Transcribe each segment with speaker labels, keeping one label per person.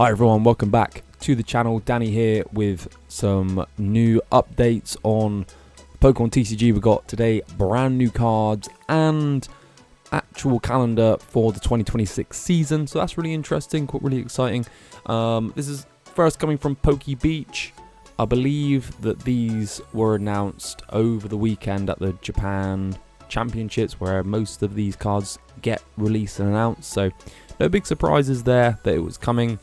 Speaker 1: Hi everyone, welcome back to the channel. Danny here with some new updates on Pokémon TCG. We got today brand new cards and actual calendar for the 2026 season, so that's really interesting, really exciting. This is first coming from Poke Beach. I believe that these were announced over the weekend at the Japan Championships, where most of these cards get released and announced, so no big surprises there that it was coming.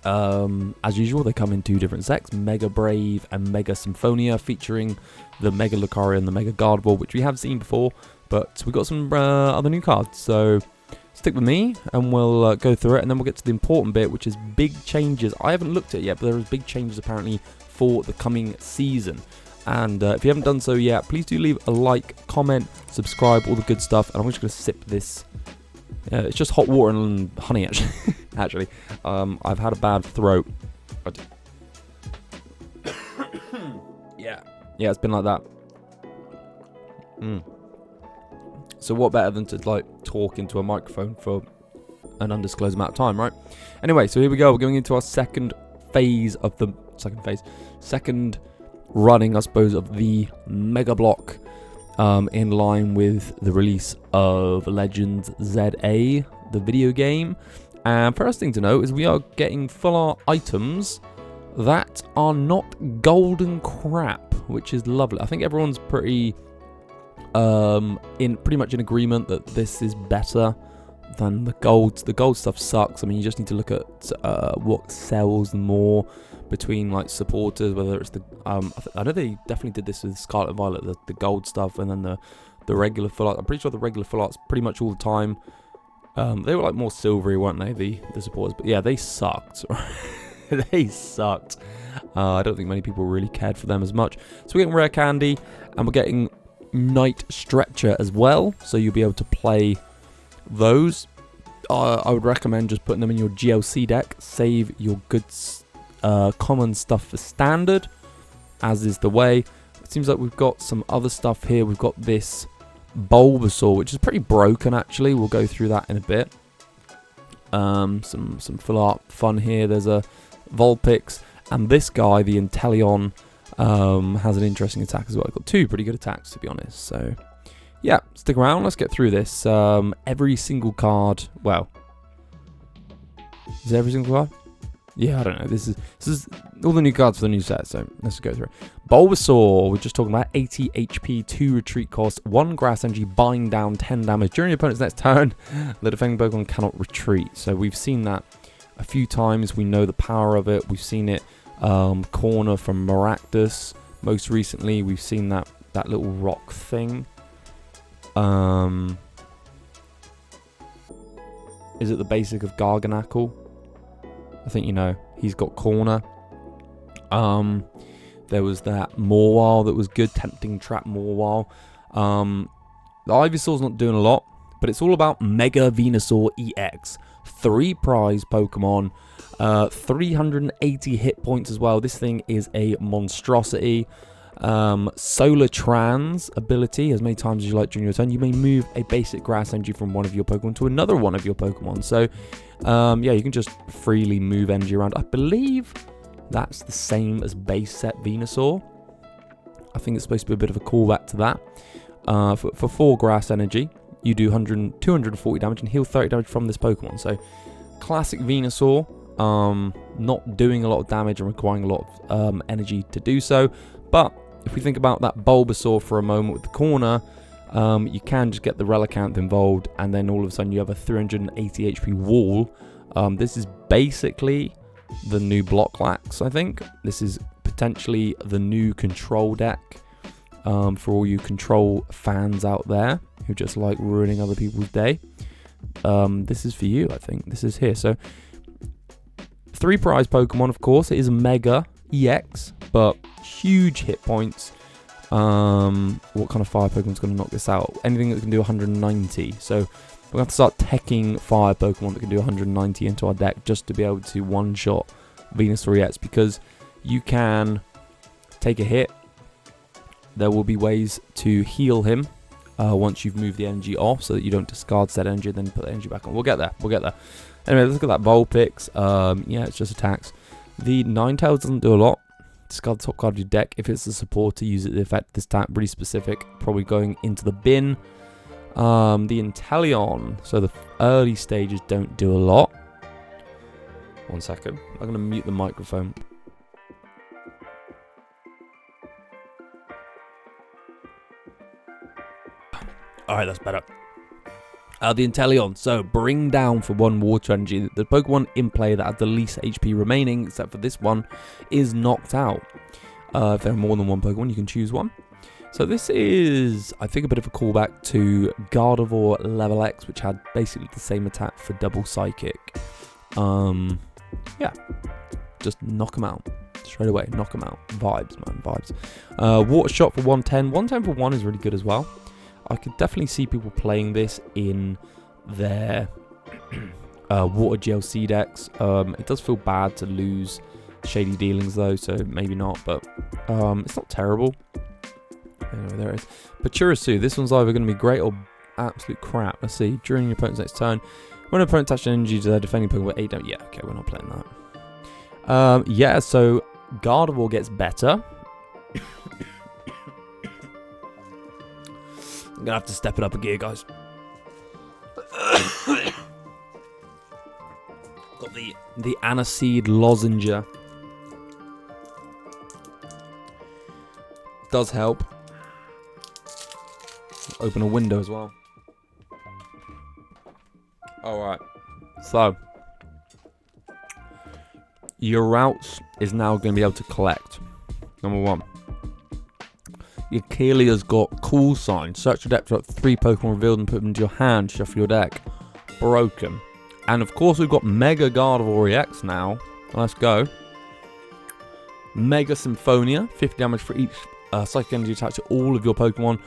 Speaker 1: As usual, they come in two different sets, Mega Brave and Mega Symphonia, featuring the Mega Lucario and the Mega Gardevoir, which we have seen before, but we got some other new cards, so stick with me and we'll go through it, and then we'll get to the important bit, which is big changes. I haven't looked at it yet, but there is big changes apparently for the coming season, and if you haven't done so yet, please do leave a like, comment, subscribe, all the good stuff, and I'm just going to sip this. It's just hot water and honey, actually. I've had a bad throat. Yeah, it's been like that. So what better than to like talk into a microphone for an undisclosed amount of time, right? Anyway, so here we go. We're going into our second running, I suppose, of the Mega Block. In line with the release of Legends ZA, the video game. And first thing to note is we are getting full art items that are not golden crap, which is lovely. I think everyone's pretty much in agreement that this is better than the gold. The gold stuff sucks. I mean, you just need to look at what sells more between like supporters, whether it's the I know they definitely did this with Scarlet and Violet, the gold stuff, and then the regular full art. I'm pretty sure the regular full arts pretty much all the time. They were like more silvery, weren't they, the supporters? But yeah, they sucked. They sucked. I don't think many people really cared for them as much. So we're getting rare candy, and we're getting Night Stretcher as well, so you'll be able to play those. I would recommend just putting them in your GLC deck. Save your goods. Common stuff for standard, as is the way. It seems like we've got some other stuff here. We've got this Bulbasaur, which is pretty broken actually. We'll go through that in a bit. Some full art fun here. There's a Vulpix, and this guy, the Inteleon, has an interesting attack as well. I've got two pretty good attacks, to be honest. So yeah, stick around. Let's get through this. Every single card. Well, is it every single card? Yeah, I don't know. This is all the new cards for the new set, so let's go through it. Bulbasaur, we're just talking about 80 HP, 2 retreat cost, 1 grass energy, bind down, 10 damage. During your opponent's next turn, the defending Pokemon cannot retreat. So we've seen that a few times. We know the power of it. We've seen it corner from Maractus. Most recently, we've seen that little rock thing. Is it the basic of Garganacl? I think you know he's got corner. There was that Mawile that was good, tempting trap Mawile. The Ivysaur's not doing a lot, but it's all about Mega Venusaur EX, 3 prize Pokemon, 380 hit points as well. This thing is a monstrosity. Solar Trans ability, as many times as you like during your turn, you may move a basic grass energy from one of your Pokemon to another one of your Pokemon. So yeah, you can just freely move energy around. I believe that's the same as base set Venusaur. I think it's supposed to be a bit of a callback to that. For 4 grass energy, you do 240 damage and heal 30 damage from this Pokemon. So classic Venusaur, not doing a lot of damage and requiring a lot of energy to do so. But if we think about that Bulbasaur for a moment with the corner, you can just get the Relicanth involved, and then all of a sudden you have a 380 HP wall. This is basically the new Blocklax, I think. This is potentially the new control deck for all you control fans out there who just like ruining other people's day. This is for you, I think. This is here. So 3 prize Pokemon, of course. It is a Mega EX, but huge hit points. What kind of fire Pokemon's going to knock this out? Anything that can do 190. So we're going to have to start teching fire Pokemon that can do 190 into our deck just to be able to one-shot Venusaur EX, because you can take a hit. There will be ways to heal him once you've moved the energy off, so that you don't discard said energy and then put the energy back on. We'll get there. Anyway, let's look at that Vulpix. Yeah, it's just attacks. The Ninetales doesn't do a lot. Discard the top card of your deck. If it's a supporter, use it to effect this type. Really specific. Probably going into the bin. The Inteleon. So the early stages don't do a lot. 1 second. I'm going to mute the microphone. Alright, that's better. The Inteleon. So bring down for 1 water energy. The Pokemon in play that has the least HP remaining, except for this one, is knocked out. If there are more than 1 Pokemon, you can choose one. So this is, I think, a bit of a callback to Gardevoir Level X, which had basically the same attack for double Psychic. Yeah, just knock them out. Straight away, knock them out. Vibes, man, vibes. Water Shot for 110. 110 for 1 is really good as well. I could definitely see people playing this in their Water GLC decks. It does feel bad to lose Shady Dealings though, so maybe not, but it's not terrible. Anyway, there it is. Pachirisu, this one's either going to be great or absolute crap. Let's see. During your opponent's next turn, when an opponent attaches energy to their defending Pokemon with 8 damage. Yeah, okay, we're not playing that. Yeah, so Gardevoir gets better. I'm gonna have to step it up a gear, guys. Got the Aniseed Lozenger. Does help. Open a window as well. Alright. So your routes is now going to be able to collect. Number 1. Your Keelia's got Cool Sign. Search your deck for 3 Pokemon revealed and put them into your hand. Shuffle your deck. Broken. And of course we've got Mega Gardevoir EX now. Let's go. Mega Symphonia. 50 damage for each Psychic Energy attached to all of your Pokemon.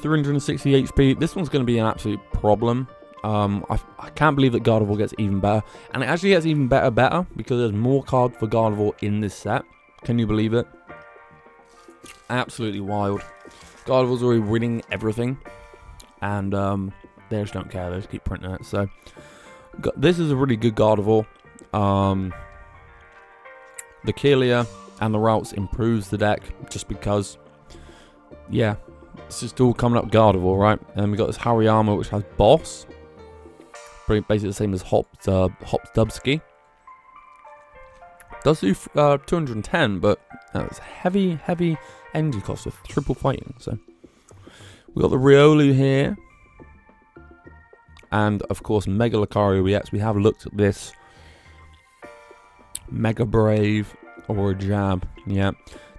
Speaker 1: 360 HP. This one's going to be an absolute problem. I can't believe that Gardevoir gets even better. And it actually gets even better because there's more cards for Gardevoir in this set. Can you believe it? Absolutely wild. Gardevoir's already winning everything. And they just don't care. They just keep printing it. So this is a really good Gardevoir. The Keelia and the routes improves the deck just because, yeah, it's just all coming up Gardevoir, right? And we got this Hariyama, which has Boss. Basically the same as Hops Dubsky. Does do 210, but it's heavy energy cost with triple fighting. So we got the Riolu here, and of course Mega Lucario EX. We have looked at this. Mega Brave or a Jab, yeah,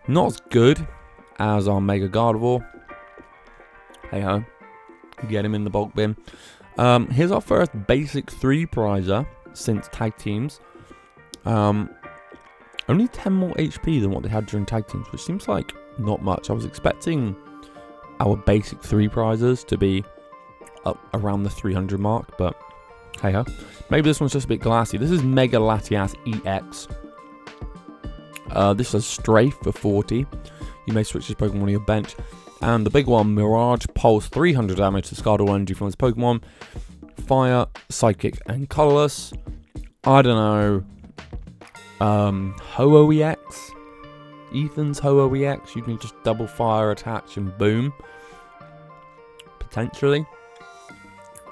Speaker 1: not as good as our Mega Gardevoir. Hey ho, get him in the bulk bin. Here's our first basic 3 prizer since tag teams. Only 10 more HP than what they had during tag teams, which seems like not much. I was expecting our basic 3 prizes to be up around the 300 mark, but hey ho. Maybe this one's just a bit glassy. This is Mega Latias EX. This is Strafe for 40. You may switch this Pokemon on your bench. And the big one, Mirage Pulse, 300 damage to discard all energy from this Pokemon. Fire, Psychic, and Colorless. I don't know. Ho-Oh EX? Ethan's Ho-Oh EX? You can just double fire, attach, and boom. Potentially.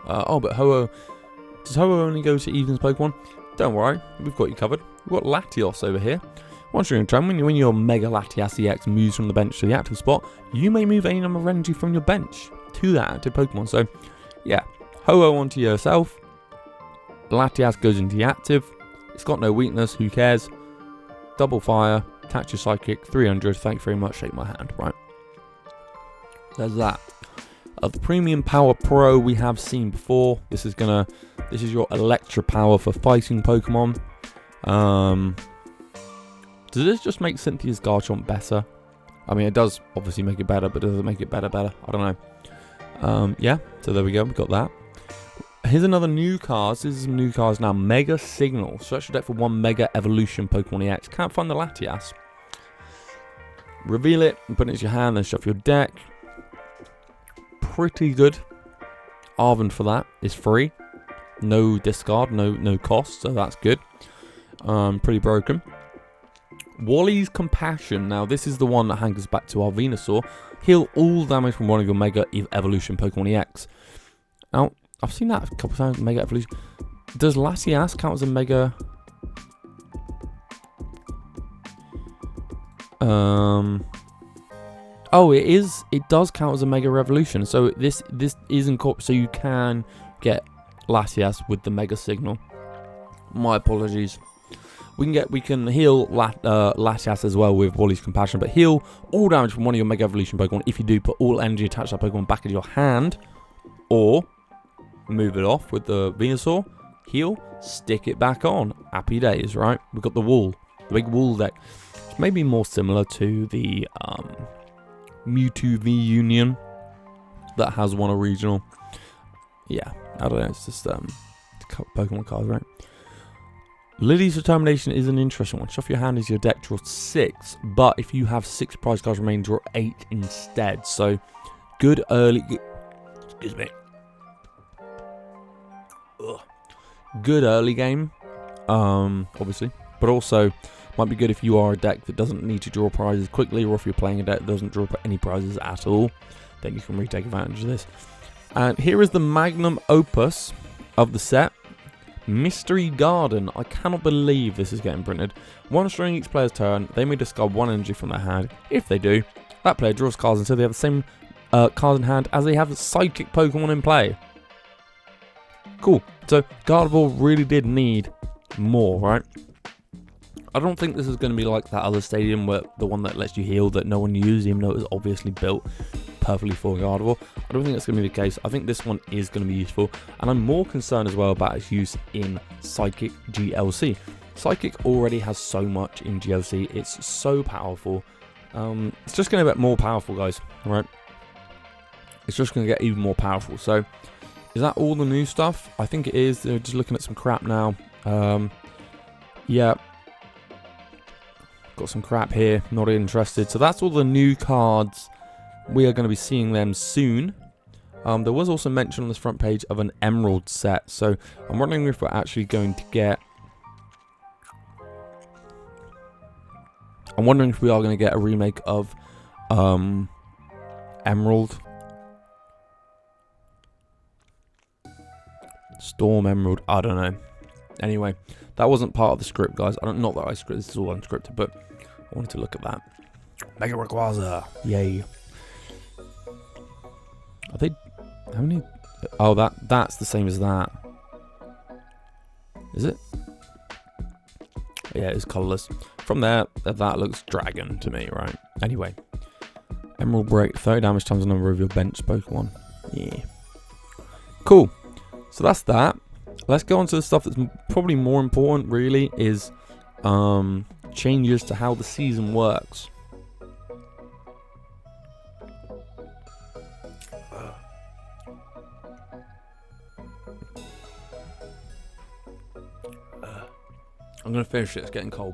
Speaker 1: Oh, but Ho-Oh... Does Ho-Oh only go to Ethan's Pokemon? Don't worry, we've got you covered. We've got Latios over here. Once you're in turn, when your Mega Latias EX moves from the bench to the active spot, you may move any number of energy from your bench to that active Pokemon. So, yeah, Ho-Oh onto yourself. Latias goes into the active. It's got no weakness, who cares? Double fire, attach your Psychic, 300, thank you very much, shake my hand, right? There's that. The Premium Power Pro we have seen before. This is your Electra Power for fighting Pokemon. Does this just make Cynthia's Garchomp better? I mean, it does obviously make it better, but does it make it better? I don't know. Yeah, so there we go. We got that. Here's another new card. This is some new cards now. Mega Signal. Search your deck for 1 Mega Evolution Pokemon EX. Can't find the Latias. Reveal it and put it into your hand, then shuffle your deck. Pretty good. Arvin for that is free. No discard, no cost, so that's good. Pretty broken. Wally's Compassion. Now, this is the one that hangs back to our Venusaur. Heal all damage from one of your Mega Evolution Pokemon EX. Now, I've seen that a couple times, Mega Evolution. Does Latias count as a Mega... Oh, it is. It does count as a Mega Revolution. So this is incorporated. So you can get Latias with the Mega Signal. My apologies. We can heal Latias as well with Wally's Compassion, but heal all damage from one of your Mega Evolution Pokemon if you do put all energy attached to that Pokemon back into your hand, or move it off with the Venusaur. Heal, stick it back on. Happy days, right? We've got the Wool, the big Wool deck. It's maybe more similar to the Mewtwo V Union that has one original. Yeah, I don't know. It's just Pokemon cards, right? Lily's Determination is an interesting one. Shuffle your hand as your deck, draw 6, but if you have 6 prize cards remaining, draw 8 instead. So, good early... Excuse me. Ugh. Good early game, obviously, but also might be good if you are a deck that doesn't need to draw prizes quickly, or if you're playing a deck that doesn't draw any prizes at all, then you can really take advantage of this. And here is the magnum opus of the set. Mystery Garden. I cannot believe this is getting printed. One during each player's turn, they may discard 1 energy from their hand. If they do, that player draws cards until they have the same cards in hand as they have psychic Pokemon in play. Cool. So Gardevoir really did need more, right? I don't think this is going to be like that other stadium, where the one that lets you heal that no one uses, even though it was obviously built perfectly for Gardevoir. I don't think that's going to be the case. I think this one is going to be useful, and I'm more concerned as well about its use in Psychic GLC. Psychic already has so much in GLC. It's so powerful. It's just going to get more powerful, guys, right? It's just going to get even more powerful. So, is that all the new stuff? I think it is. They're just looking at some crap now. Yeah. Got some crap here. Not interested. So that's all the new cards. We are going to be seeing them soon. There was also mention on this front page of an Emerald set. So I'm wondering if we're actually going to get... I'm wondering if we are going to get a remake of Emerald. Storm Emerald. I don't know. Anyway, that wasn't part of the script, guys. Not that I scripted. This is all unscripted, but I wanted to look at that. Mega Rayquaza. Yay. Are they... How many... Oh, that's the same as that. Is it? Yeah, it's colourless. From there, that looks dragon to me, right? Anyway. Emerald Break. 30 damage times the number of your bench Pokemon. Yeah. Cool. So that's that. Let's go on to the stuff that's probably more important, really, is changes to how the season works. I'm going to finish it. It's getting cold.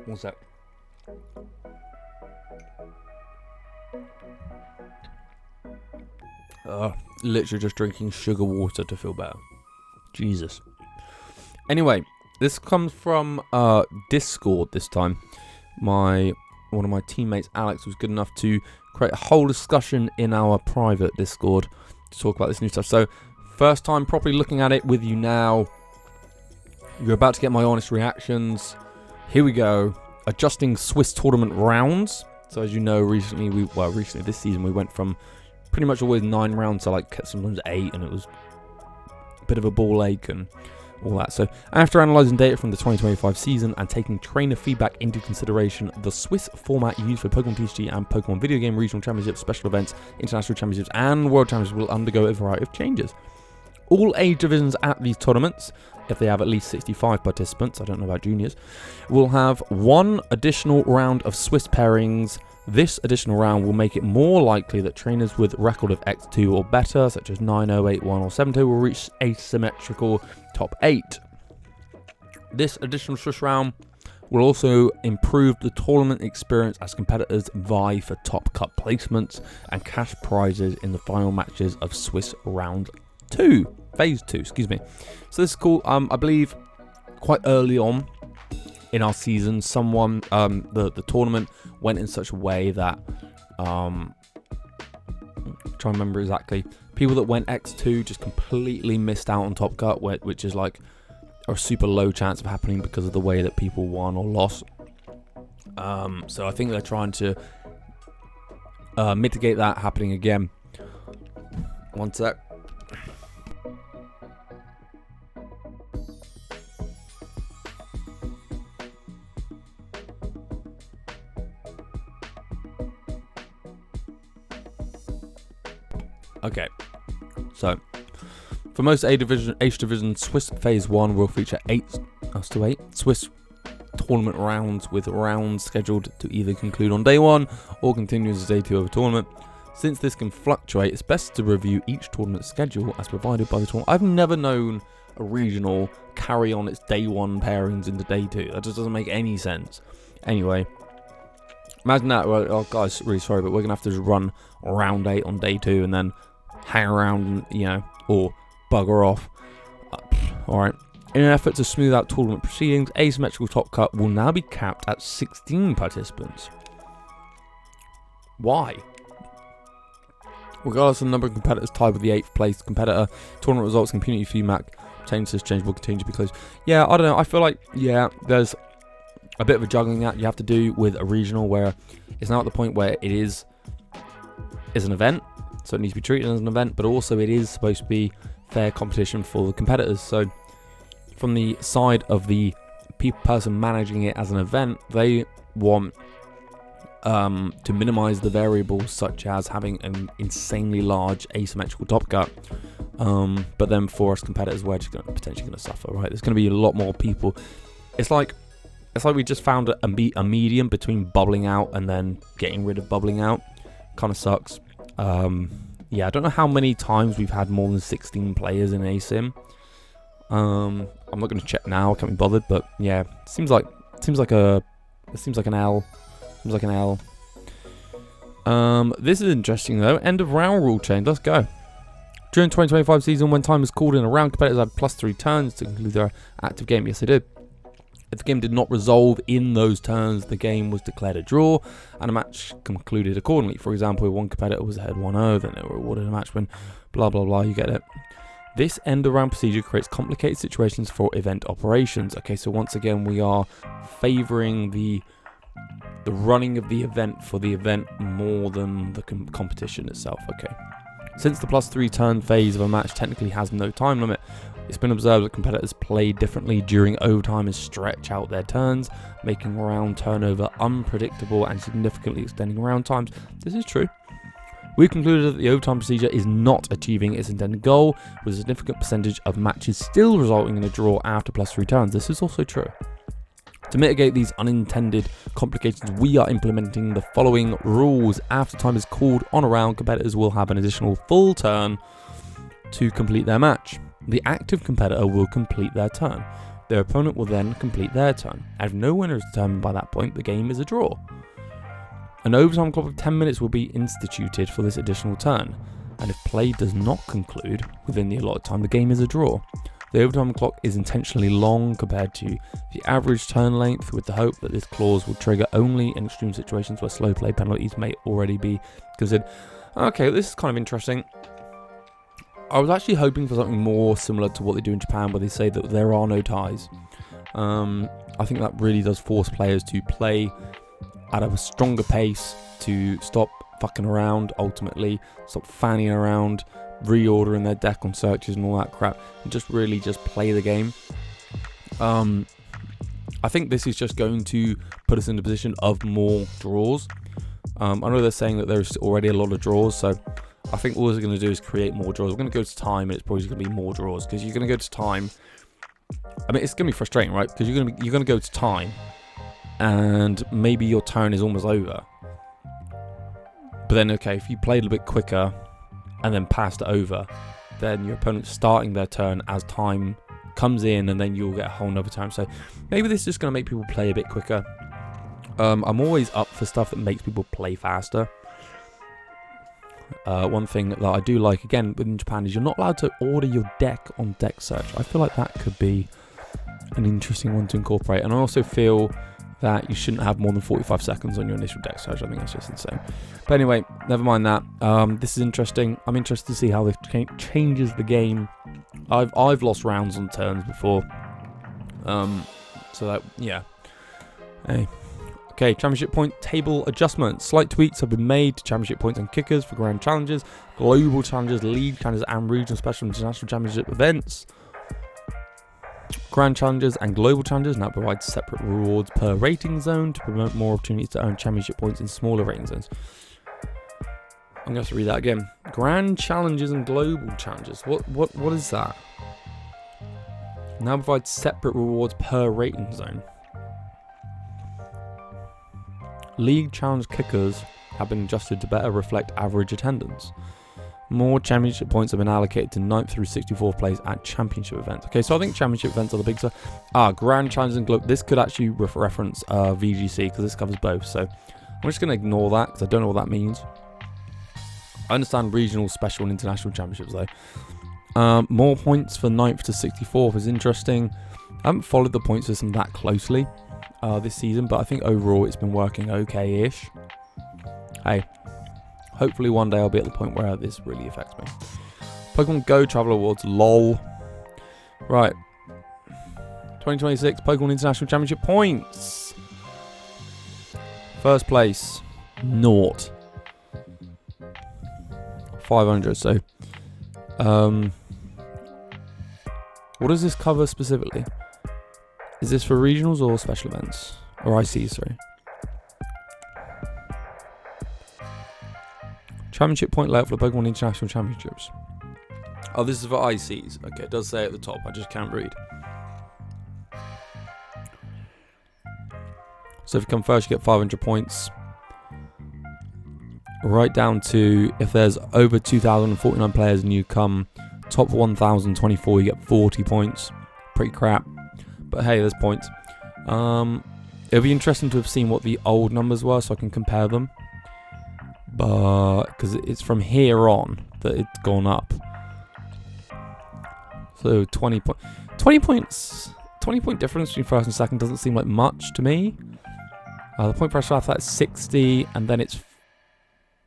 Speaker 1: One sec. Literally just drinking sugar water to feel better. Jesus. Anyway, this comes from Discord this time. One of my teammates, Alex, was good enough to create a whole discussion in our private Discord to talk about this new stuff. So, first time properly looking at it with you now. You're about to get my honest reactions. Here we go. Adjusting Swiss tournament rounds. So as you know, recently this season we went from pretty much always 9 rounds to like sometimes 8, and it was a bit of a ball ache and all that. So after analysing data from the 2025 season and taking trainer feedback into consideration, the Swiss format used for Pokémon TCG and Pokémon video game regional championships, special events, international championships and world championships will undergo a variety of changes. All age divisions at these tournaments, if they have at least 65 participants, I don't know about juniors, will have 1 additional round of Swiss pairings. This additional round will make it more likely that trainers with record of X2 or better, such as 9-0, 8-1 or 7-2, will reach asymmetrical top 8. This additional Swiss round will also improve the tournament experience as competitors vie for top cup placements and cash prizes in the final matches of Swiss Phase 2, excuse me. So this is cool. I believe quite early on in our season, the tournament went in such a way that, I'm trying to remember exactly, people that went X2 just completely missed out on Top Cut, which is like a super low chance of happening because of the way that people won or lost. So I think they're trying to mitigate that happening again. One sec. Okay, so for most H Division, Swiss Phase 1 will feature 8 Swiss tournament rounds, with rounds scheduled to either conclude on day 1 or continue as a day 2 of a tournament. Since this can fluctuate, it's best to review each tournament schedule as provided by the tournament. I've never known a regional carry on its day 1 pairings into day 2. That just doesn't make any sense. Anyway, imagine that. Well, oh guys, really sorry, but we're gonna have to just run round 8 on day 2 and then hang around, or bugger off. Alright. In an effort to smooth out tournament proceedings, asymmetrical top cut will now be capped at 16 participants. Why? Regardless of the number of competitors tied with the 8th place competitor, tournament results and community feedback pertaining to this change will continue to be closed. Yeah, I don't know. I feel like, there's a bit of a juggling act you have to do with a regional where it's now at the point where it is an event. So it needs to be treated as an event, but also it is supposed to be fair competition for the competitors. So from the side of the person managing it as an event, they want to minimize the variables, such as having an insanely large asymmetrical top cut. But then for us competitors, we're just potentially going to suffer, right? There's going to be a lot more people. It's like we just found a medium between bubbling out and then getting rid of bubbling out. Kind of sucks. I don't know how many times we've had more than 16 players in ASIM. I'm not going to check now. I can't be bothered. But yeah, seems like an L. This is interesting though. End of round rule change. Let's go. During 2025 season, when time is called in a round, competitors had +3 turns to conclude their active game. Yes, they did. If the game did not resolve in those turns, the game was declared a draw, and a match concluded accordingly. For example, if one competitor was ahead 1-0, then they were awarded a match win, blah, blah, blah, you get it. This end-of-round procedure creates complicated situations for event operations. Okay, so once again, we are favouring the running of the event for the event more than the competition itself. Okay. Since the +3 turn phase of a match technically has no time limit, it's been observed that competitors play differently during overtime and stretch out their turns, making round turnover unpredictable and significantly extending round times. This is true. We've concluded that the overtime procedure is not achieving its intended goal, with a significant percentage of matches still resulting in a draw after +3 turns. This is also true. To mitigate these unintended complications, we are implementing the following rules. After time is called on a round, competitors will have an additional full turn to complete their match. The active competitor will complete their turn. Their opponent will then complete their turn. And if no winner is determined by that point, the game is a draw. An overtime clock of 10 minutes will be instituted for this additional turn. And if play does not conclude within the allotted time, the game is a draw. The overtime clock is intentionally long compared to the average turn length, with the hope that this clause will trigger only in extreme situations where slow play penalties may already be considered. Okay, this is kind of interesting. I was actually hoping for something more similar to what they do in Japan, where they say that there are no ties. I think that really does force players to play at a stronger pace, to stop fucking around, ultimately, stop fanning around, reordering their deck on searches and all that crap, and just really just play the game. I think this is just going to put us in a position of more draws. I know they're saying that there's already a lot of draws, so I think all we're going to do is create more draws. We're going to go to time, and it's probably going to be more draws, because you're going to go to time. I mean, it's going to be frustrating, right? Because you're going to go to time, and maybe your turn is almost over. But then, okay, if you played a bit quicker and then passed it over, then your opponent's starting their turn as time comes in, and then you'll get a whole nother time. So maybe this is just going to make people play a bit quicker. I'm always up for stuff that makes people play faster. One thing that I do like, again, within Japan, is you're not allowed to order your deck on deck search. I feel like that could be an interesting one to incorporate. And I also feel that you shouldn't have more than 45 seconds on your initial deck search. I think that's just insane. But anyway, never mind that. This is interesting. I'm interested to see how this changes the game. I've lost rounds on turns before. So that, yeah. Hey. Okay, championship point table adjustments. Slight tweaks have been made to championship points and kickers for grand challenges, global challenges, league challenges, and regional special international championship events. Grand challenges and global challenges now provide separate rewards per rating zone to promote more opportunities to earn championship points in smaller rating zones. I'm going to have to read that again. Grand challenges and global challenges. What is that? Now provide separate rewards per rating zone. League challenge kickers have been adjusted to better reflect average attendance. More championship points have been allocated to 9th through 64th place at championship events. Okay, so I think championship events are the big stuff. Grand challenges and global. This could actually reference VGC because this covers both. So I'm just going to ignore that because I don't know what that means. I understand regional, special, and international championships though. More points for 9th to 64th is interesting. I haven't followed the point system that closely this season, but I think overall it's been working okay-ish. Hey, hopefully one day I'll be at the point where this really affects me. Pokemon Go Travel Awards, lol. Right. 2026 Pokemon International Championship points. First place, 0. 500, so. What does this cover specifically? Is this for regionals or special events? Or ICs, sorry. Championship point layout for the Pokemon International Championships. Oh, this is for ICs. Okay, it does say at the top. I just can't read. So if you come first, you get 500 points. Right down to if there's over 2,049 players and you come top 1,024, you get 40 points. Pretty crap. But hey, there's points. It'll be interesting to have seen what the old numbers were so I can compare them. But because it's from here on that it's gone up. So 20 point difference between first and second doesn't seem like much to me. The point pressure after that is 60, and then it's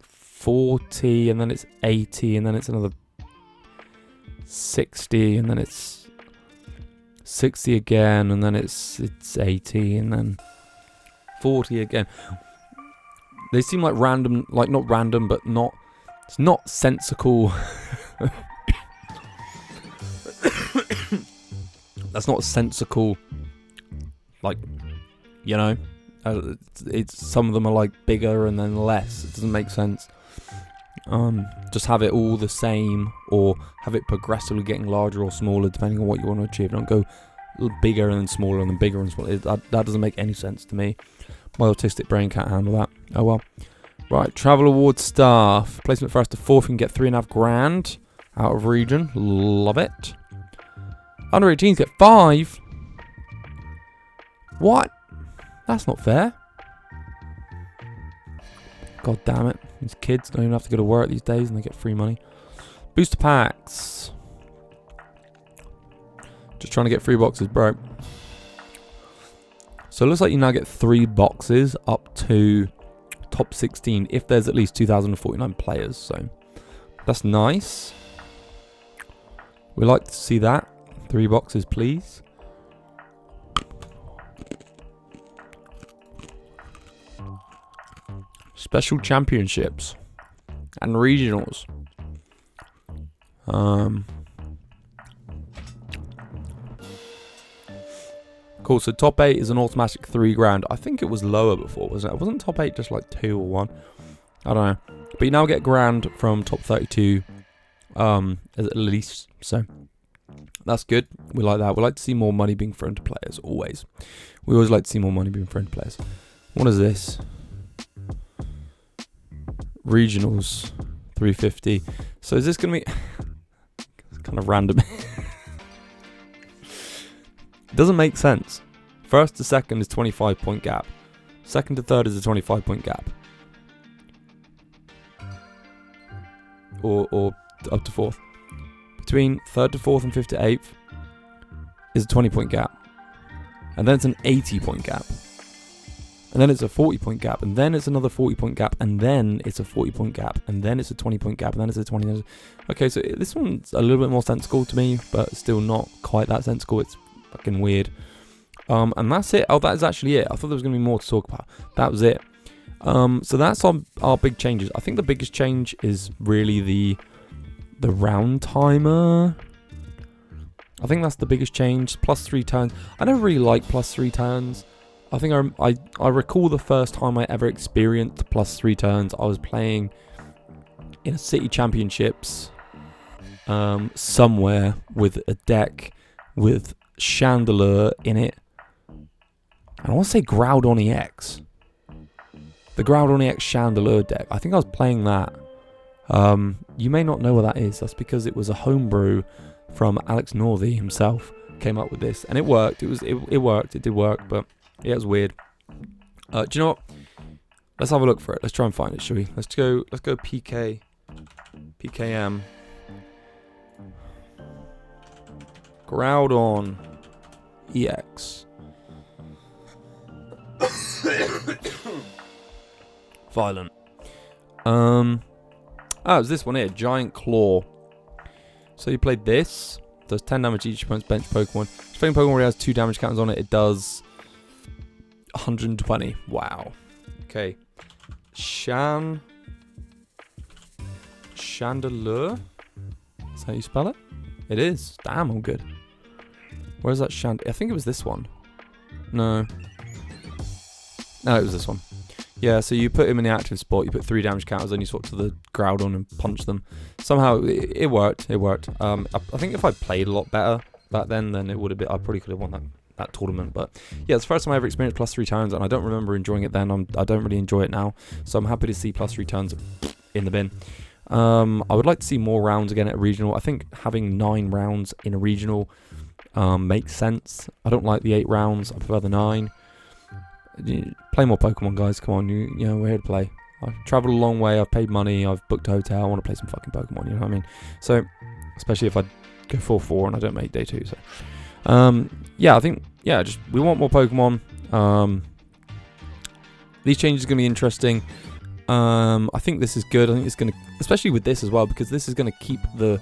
Speaker 1: 40, and then it's 80, and then it's another 60, and then it's 60 again, and then it's 80, and then 40 again. They seem like random, like not random, but not. It's not sensical. That's not sensical. Like, you know, it's some of them are like bigger and then less. It doesn't make sense. Just have it all the same, or have it progressively getting larger or smaller depending on what you want to achieve. Don't go a little bigger and then smaller and then bigger and smaller. That doesn't make any sense to me. My autistic brain can't handle that. Oh well. Right, travel award staff. Placement first to 4th, you can get 3.5 grand out of region. Love it. Under 18s get 5. What? That's not fair. God damn it. These kids don't even have to go to work these days and they get free money. Booster packs. Just trying to get 3 boxes, bro. So it looks like you now get 3 boxes up to top 16 if there's at least 2,049 players. So that's nice. We like to see that. 3 boxes, please. Special championships and regionals. Cool, so top 8 is an automatic 3 grand. I think it was lower before, wasn't it? Wasn't top 8 just like 2 or 1? I don't know. But you now get grand from top 32 at least. So that's good. We like that. We like to see more money being thrown to players, always. We always like to see more money being thrown to players. What is this? Regionals 350. So is this going to be... It's kind of random. It doesn't make sense. First to second is 25-point gap. Second to third is a 25-point gap. Or up to fourth. Between third to fourth and fifth to eighth is a 20-point gap. And then it's an 80-point gap. And then it's a 40-point gap. And then it's another 40-point gap. And then it's a 40-point gap. And then it's a 20-point gap. And then it's a 20. Okay, so this one's a little bit more sensible to me, but still not quite that sensible. It's fucking weird. And that's it. Oh, that is actually it. I thought there was going to be more to talk about. That was it. So that's our big changes. I think the biggest change is really the round timer. I think that's the biggest change. +3 turns. I never really liked +3 turns. I think I recall the first time I ever experienced +3 turns. I was playing in a city championships somewhere with a deck with Chandelier in it. And I want to say Groudon EX. The Groudon EX Chandelier deck. I think I was playing that. You may not know what that is. That's because it was a homebrew from Alex Northey himself. Came up with this, and it worked. It worked. It did work, but yeah, it was weird. Do you know what? Let's have a look for it. Let's try and find it, shall we? Let's go PKM. Groudon EX. Violent. Oh, it's this one here, Giant Claw. So you played this. Does 10 damage each opponent's bench Pokemon. If any Pokemon already has 2 damage counters on it, it does 120. Wow. Okay. Chandelier? Is that how you spell it? It is. Damn, I'm good. Where's that I think it was this one. No. No, it was this one. Yeah, so you put him in the active spot, you put 3 damage counters, then you swap to the Groudon and punch them. Somehow, it worked. It worked. I think if I played a lot better back then it would have been. I probably could have won that tournament. But yeah, it's the first time I ever experienced +3 turns, and I don't remember enjoying it then. I don't really enjoy it now. So I'm happy to see +3 turns in the bin. I would like to see more rounds again at a regional. I think having 9 rounds in a regional makes sense. I don't like the 8 rounds. I prefer the 9. Play more Pokemon, guys. Come on, you know, we're here to play. I've travelled a long way. I've paid money. I've booked a hotel. I want to play some fucking Pokemon. You know what I mean? So, especially if I go 4-4 and I don't make day 2. So, yeah, I think just we want more Pokemon. These changes are going to be interesting. I think this is good. I think it's going to, especially with this as well, because this is going to keep the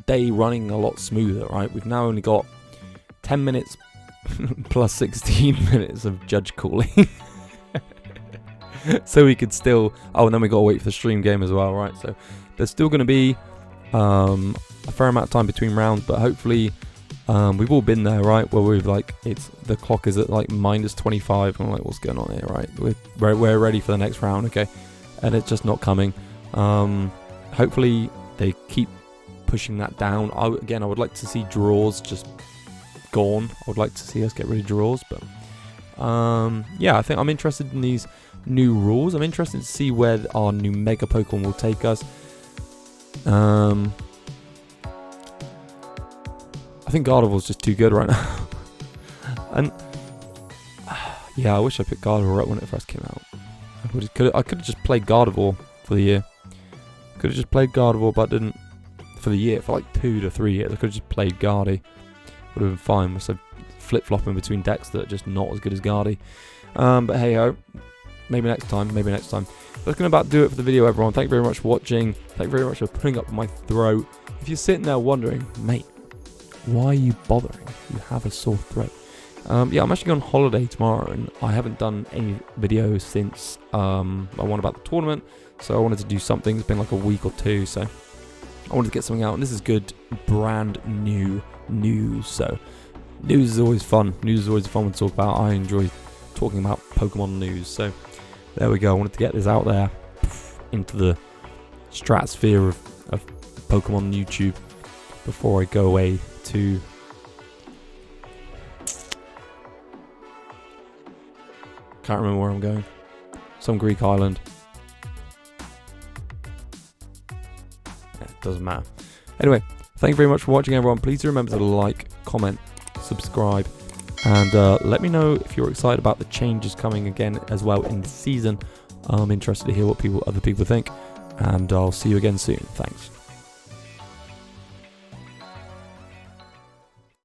Speaker 1: day running a lot smoother. Right? We've now only got 10 minutes. Plus 16 minutes of judge calling. So we could still... Oh, and then we got to wait for the stream game as well, right? So there's still going to be a fair amount of time between rounds, but hopefully we've all been there, right? Where we've the clock is at -25, and I'm like, what's going on here, right? We're ready for the next round, okay? And it's just not coming. Hopefully they keep pushing that down. I would like to see draws just gone. I would like to see us get rid of draws, but yeah, I think I'm interested in these new rules. I'm interested to see where our new Mega Pokemon will take us. I think Gardevoir's just too good right now. And yeah, I wish I picked Gardevoir right when it first came out. I could have just played Gardevoir for the year. Could have just played Gardevoir, but didn't for the year. For 2 to 3 years, I could have just played Guardy. Would have been fine. So flip-flopping between decks that are just not as good as Guardy. But hey-ho. Maybe next time. That's going to about do it for the video, everyone. Thank you very much for watching. Thank you very much for putting up my throat. If you're sitting there wondering, mate, why are you bothering? You have a sore throat. Yeah, I'm actually going on holiday tomorrow, and I haven't done any videos since I won about the tournament. So I wanted to do something. It's been like a week or 2, so I wanted to get something out. And this is good, brand new news. So news is always fun. News is always fun to talk about. I enjoy talking about Pokemon news. So there we go. I wanted to get this out there into the stratosphere of Pokemon YouTube before I go away to can't remember where I'm going. Some Greek island. Yeah, it doesn't matter. Anyway, thank you very much for watching, everyone. Please remember to like, comment, subscribe, And let me know if you're excited about the changes coming again as well in the season. I'm interested to hear what other people think. And I'll see you again soon. Thanks.